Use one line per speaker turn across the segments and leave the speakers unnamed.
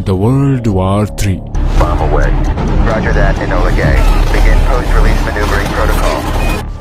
The World War III.
Bomb away. Roger that, Enola Gay. Begin post-release maneuvering protocol.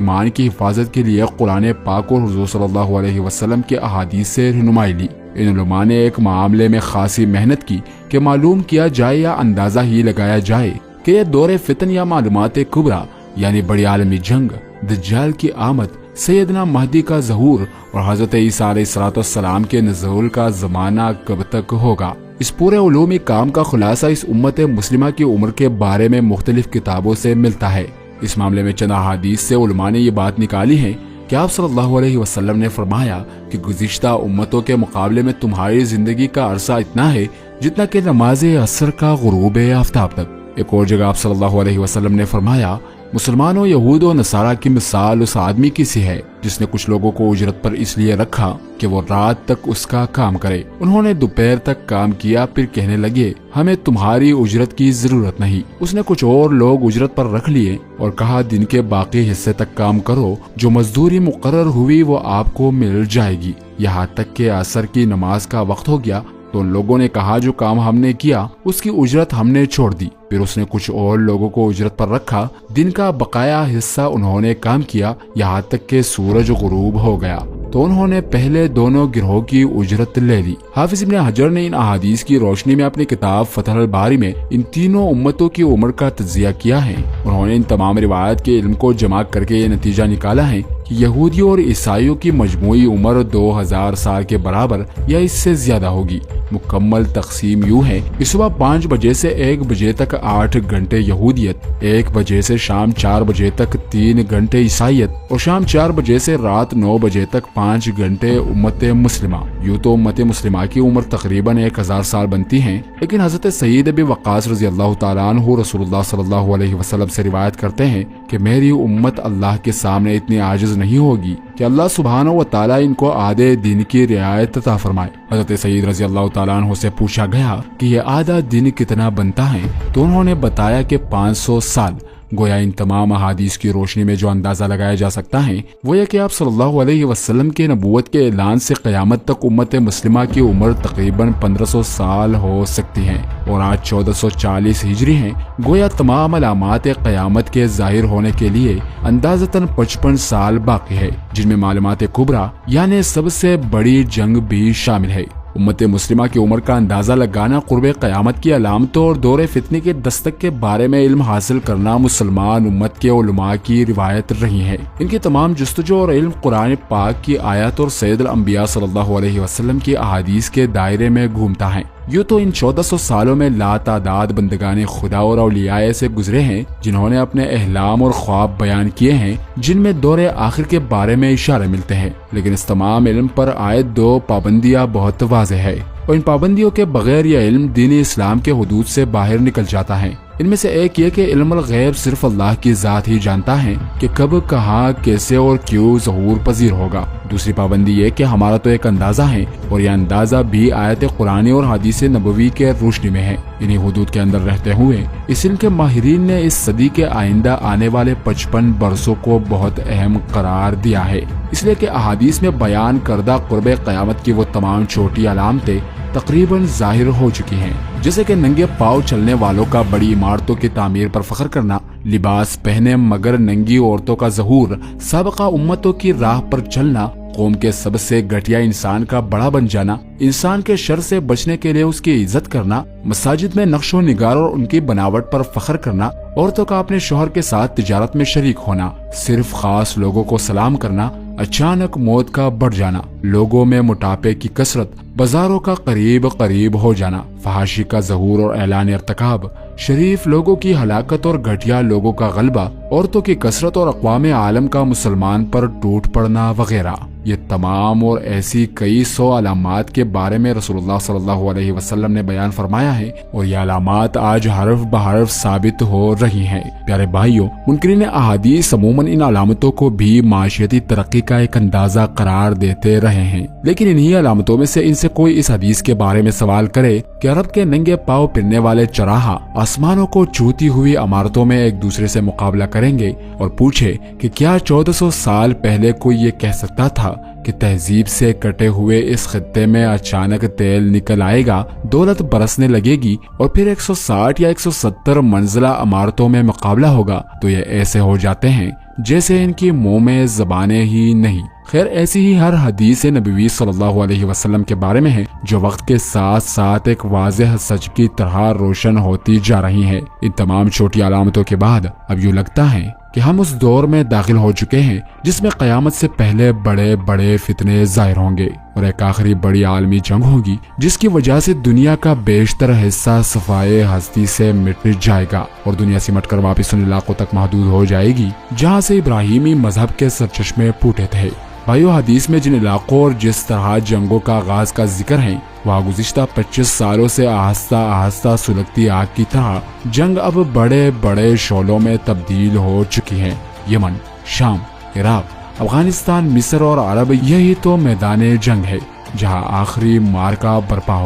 ایمان کی حفاظت کے لیے قرآن پاک اور حضور صلی اللہ علیہ وسلم کے احادیث سے رہنمائی لی۔ ان علماء نے ایک معاملے میں خاصی محنت کی کہ معلوم کیا جائے یا اندازہ ہی لگایا جائے کہ یہ دور فتن یا معلومات کبریٰ یعنی بڑی عالمی جنگ، دجال کی آمد، سیدنا مہدی کا ظہور اور حضرت عیسیٰ علیہ السلام کے نزول کا زمانہ کب تک ہوگا۔ اس پورے علومی کام کا خلاصہ اس امت مسلمہ کی عمر کے بارے میں مختلف کتابوں سے ملتا ہے۔ اس معاملے میں چند احادیث سے علماء نے یہ بات نکالی ہے کہ آپ صلی اللہ علیہ وسلم نے فرمایا کہ گزشتہ امتوں کے مقابلے میں تمہاری زندگی کا عرصہ اتنا ہے جتنا کہ نماز عصر کا غروب آفتاب تک۔ ایک اور جگہ آپ صلی اللہ علیہ وسلم نے فرمایا، مسلمانوں، یہود و نصارہ کی مثال اس آدمی کی سی ہے جس نے کچھ لوگوں کو اجرت پر اس لیے رکھا کہ وہ رات تک اس کا کام کرے۔ انہوں نے دوپہر تک کام کیا، پھر کہنے لگے ہمیں تمہاری اجرت کی ضرورت نہیں۔ اس نے کچھ اور لوگ اجرت پر رکھ لیے اور کہا دن کے باقی حصے تک کام کرو، جو مزدوری مقرر ہوئی وہ آپ کو مل جائے گی۔ یہاں تک کہ عصر کی نماز کا وقت ہو گیا تو ان لوگوں نے کہا جو کام ہم نے کیا اس کی اجرت ہم نے چھوڑ دی۔ پھر اس نے کچھ اور لوگوں کو اجرت پر رکھا، دن کا بقایا حصہ انہوں نے کام کیا یہاں تک کہ سورج غروب ہو گیا، تو انہوں نے پہلے دونوں گروہ کی اجرت لے لی۔ حافظ ابن حجر نے ان احادیث کی روشنی میں اپنی کتاب فتح الباری میں ان تینوں امتوں کی عمر کا تجزیہ کیا ہے۔ انہوں نے ان تمام روایات کے علم کو جمع کر کے یہ نتیجہ نکالا ہے کہ یہودیوں اور عیسائیوں کی مجموعی عمر 2000 سال کے برابر یا اس سے زیادہ ہوگی۔ مکمل تقسیم یوں ہے کہ صبح 5 بجے سے 1 بجے تک 8 گھنٹے یہودیت، 1 بجے سے شام 4 بجے تک 3 گھنٹے عیسائیت اور شام 4 بجے سے رات 9 بجے تک 5 گھنٹے امت مسلمہ۔ یوں تو امت مسلمہ کی عمر تقریباً 1000 سال بنتی ہیں، لیکن حضرت سعید ابن وقاص رضی اللہ تعالیٰ عنہ رسول اللہ صلی اللہ علیہ وسلم سے روایت کرتے ہیں کہ میری امت اللہ کے سامنے اتنی عاجز نہیں ہوگی کہ اللہ سبحانہ و تعالیٰ ان کو آدھے دن کی رعایت عطا فرمائے۔ حضرت سعید رضی اللہ تعالیٰ عنہ سے پوچھا گیا کہ یہ آدھا دن کتنا بنتا ہے، تو انہوں نے بتایا کہ 500 سال۔ گویا ان تمام احادیث کی روشنی میں جو اندازہ لگایا جا سکتا ہے وہ یہ کہ آپ صلی اللہ علیہ وسلم کے نبوت کے اعلان سے قیامت تک امت مسلمہ کی عمر تقریباً 1500 سال ہو سکتی ہے، اور آج 1440 ہجری ہیں۔ گویا تمام علامات قیامت کے ظاہر ہونے کے لیے اندازتاً 55 سال باقی ہے، جن میں معلومات کبریٰ یعنی سب سے بڑی جنگ بھی شامل ہے۔ امت مسلمہ کی عمر کا اندازہ لگانا، قرب قیامت کی علامتوں اور دور فتنے کے دستک کے بارے میں علم حاصل کرنا مسلمان امت کے علماء کی روایت رہی ہے۔ ان کی تمام جستجو اور علم قرآن پاک کی آیات اور سید الانبیاء صلی اللہ علیہ وسلم کی احادیث کے دائرے میں گھومتا ہے۔ یوں تو ان 1400 سالوں میں لا تعداد بندگان خدا اور اولیاء سے گزرے ہیں جنہوں نے اپنے احلام اور خواب بیان کیے ہیں، جن میں دور آخر کے بارے میں اشارے ملتے ہیں، لیکن اس تمام علم پر عائد 2 پابندیاں بہت واضح ہے، اور ان پابندیوں کے بغیر یہ علم دین اسلام کے حدود سے باہر نکل جاتا ہے۔ ان میں سے ایک یہ کہ علم الغیب صرف اللہ کی ذات ہی جانتا ہے کہ کب، کہاں، کیسے اور کیوں ظہور پذیر ہوگا۔ دوسری پابندی یہ کہ ہمارا تو ایک اندازہ ہے، اور یہ اندازہ بھی آیت قرآنی اور حدیث نبوی کے روشنی میں ہے۔ انہی حدود کے اندر رہتے ہوئے اس علم کے ماہرین نے اس صدی کے آئندہ آنے والے 55 برسوں کو بہت اہم قرار دیا ہے، اس لیے کہ احادیث میں بیان کردہ قرب قیامت کی وہ تمام چھوٹی علامتیں تقریباً ظاہر ہو چکی ہیں، جیسے کہ ننگے پاؤں چلنے والوں کا بڑی عمارتوں کی تعمیر پر فخر کرنا، لباس پہنے مگر ننگی عورتوں کا ظہور، سابقہ امتوں کی راہ پر چلنا، قوم کے سب سے گھٹیا انسان کا بڑا بن جانا، انسان کے شر سے بچنے کے لیے اس کی عزت کرنا، مساجد میں نقش و نگار اور ان کی بناوٹ پر فخر کرنا، عورتوں کا اپنے شوہر کے ساتھ تجارت میں شریک ہونا، صرف خاص لوگوں کو سلام کرنا، اچانک موت کا بڑھ جانا، لوگوں میں موٹاپے کی کثرت، بازاروں کا قریب قریب ہو جانا، فحاشی کا ظہور اور اعلان ارتکاب، شریف لوگوں کی ہلاکت اور گھٹیا لوگوں کا غلبہ، عورتوں کی کثرت اور اقوام عالم کا مسلمان پر ٹوٹ پڑنا وغیرہ، یہ تمام اور ایسی کئی 100 علامات کے بارے میں رسول اللہ صلی اللہ علیہ وسلم نے بیان فرمایا ہے، اور یہ علامات آج حرف بحرف ثابت ہو رہی ہیں۔ پیارے بھائیوں، منکرین احادیث عموماً ان علامتوں کو بھی معاشیتی ترقی کا ایک اندازہ قرار دیتے رہے ہیں، لیکن انہی علامتوں میں سے ان سے کوئی اس حدیث کے بارے میں سوال کرے کہ عرب کے ننگے پاؤں پھرنے والے چراہا آسمانوں کو چھوتی ہوئی عمارتوں میں ایک دوسرے سے مقابلہ کریں گے، اور پوچھے کہ کیا 1400 سال پہلے کوئی یہ کہہ سکتا تھا کہ تہذیب سے کٹے ہوئے اس خطے میں اچانک تیل نکل آئے گا، دولت برسنے لگے گی، اور پھر 160 یا 170 منزلہ عمارتوں میں مقابلہ ہوگا، تو یہ ایسے ہو جاتے ہیں جیسے ان کی منہ میں زبانیں ہی نہیں۔ خیر ایسی ہی ہر حدیث نبوی صلی اللہ علیہ وسلم کے بارے میں ہے جو وقت کے ساتھ ساتھ ایک واضح سچ کی طرح روشن ہوتی جا رہی ہے۔ ان تمام چھوٹی علامتوں کے بعد اب یوں لگتا ہے کہ ہم اس دور میں داخل ہو چکے ہیں جس میں قیامت سے پہلے بڑے بڑے فتنے ظاہر ہوں گے اور ایک آخری بڑی عالمی جنگ ہوگی جس کی وجہ سے دنیا کا بیشتر حصہ صفائے ہستی سے مٹ جائے گا اور دنیا سمٹ کر واپس ان علاقوں تک محدود ہو جائے گی جہاں سے ابراہیمی مذہب کے سرچشمے پھوٹے تھے۔ بھائیو، حدیث میں جن علاقوں اور جس طرح جنگوں کا آغاز کا ذکر ہے وہاں گزشتہ 25 سالوں سے آہستہ آہستہ سلگتی آگ کی طرح جنگ اب بڑے بڑے شعلوں میں تبدیل ہو چکی ہے۔ یمن، شام، عراق، افغانستان، مصر اور عرب، یہی تو میدان جنگ ہے جہاں آخری مارکا برپا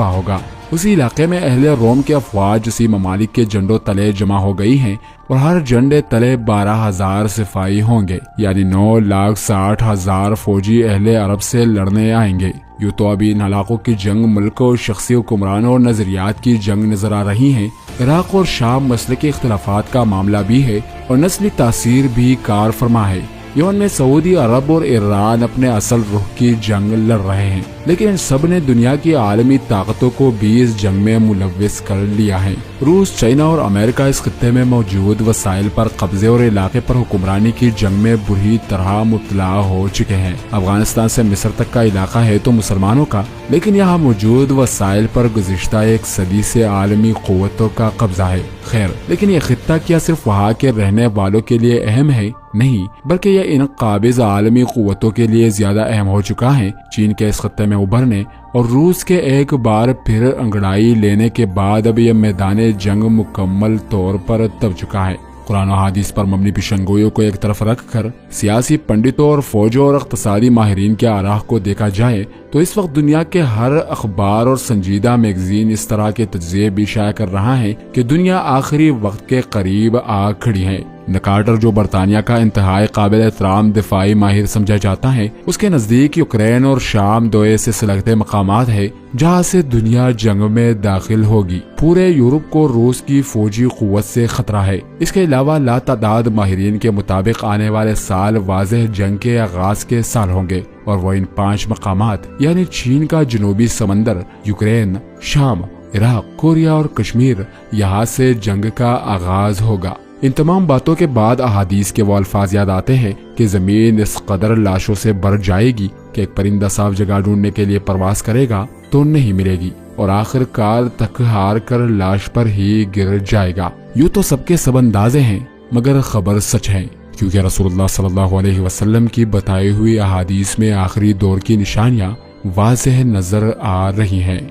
ہوگا۔ اسی علاقے میں اہل روم کے افواج اسی ممالک کے جھنڈوں تلے جمع ہو گئی ہیں اور ہر جھنڈے تلے 12,000 سپاہی ہوں گے، یعنی 9,60,000 فوجی اہل عرب سے لڑنے آئیں گے۔ یوں تو ابھی ان علاقوں کی جنگ ملک و شخصی حکمرانوں اور نظریات کی جنگ نظر آ رہی ہیں۔ عراق اور شام مسلکی اختلافات کا معاملہ بھی ہے اور نسلی تاثیر بھی کار فرما ہے۔ یمن میں سعودی عرب اور ایران اپنے اصل رخ کی جنگ لڑ رہے ہیں، لیکن ان سب نے دنیا کی عالمی طاقتوں کو بھی اس جنگ میں ملوث کر لیا ہے۔ روس، چائنا اور امریکہ اس خطے میں موجود وسائل پر قبضے اور علاقے پر حکمرانی کی جنگ میں بری طرح مبتلا ہو چکے ہیں۔ افغانستان سے مصر تک کا علاقہ ہے تو مسلمانوں کا، لیکن یہاں موجود وسائل پر گزشتہ 1 صدی سے عالمی قوتوں کا قبضہ ہے۔ خیر، لیکن یہ خطہ کیا صرف وہاں کے رہنے والوں کے لیے اہم ہے؟ نہیں، بلکہ یہ ان قابض عالمی قوتوں کے لیے زیادہ اہم ہو چکا ہے۔ چین کے اس خطے میں ابھرنے اور روس کے ایک بار پھر انگڑائی لینے کے بعد اب یہ میدان جنگ مکمل طور پر دب چکا ہے۔ قرآن و حدیث پر مبنی پیشنگوئیوں کو ایک طرف رکھ کر سیاسی پنڈتوں اور فوجوں اور اقتصادی ماہرین کے آراہ کو دیکھا جائے تو اس وقت دنیا کے ہر اخبار اور سنجیدہ میگزین اس طرح کے تجزیے بھی شائع کر رہا ہے کہ دنیا آخری وقت کے قریب آ کھڑی ہے۔ نکارٹر، جو برطانیہ کا انتہائی قابل احترام دفاعی ماہر سمجھا جاتا ہے، اس کے نزدیک یوکرین اور شام دو ایسے سلگتے مقامات ہیں جہاں سے دنیا جنگ میں داخل ہوگی۔ پورے یورپ کو روس کی فوجی قوت سے خطرہ ہے۔ اس کے علاوہ لاتعداد ماہرین کے مطابق آنے والے سال واضح جنگ کے آغاز کے سال ہوں گے اور وہ ان 5 مقامات یعنی چین کا جنوبی سمندر، یوکرین، شام، عراق، کوریا اور کشمیر، یہاں سے جنگ کا آغاز ہوگا۔ ان تمام باتوں کے بعد احادیث کے وہ الفاظ یاد آتے ہیں کہ زمین اس قدر لاشوں سے بھر جائے گی کہ ایک پرندہ صاف جگہ ڈھونڈنے کے لیے پرواز کرے گا تو نہیں ملے گی اور آخر کار تک ہار کر لاش پر ہی گر جائے گا۔ یوں تو سب کے سب اندازے ہیں مگر خبر سچ ہے، کیونکہ رسول اللہ صلی اللہ علیہ وسلم کی بتائی ہوئی احادیث میں آخری دور کی نشانیاں واضح نظر آ رہی ہیں۔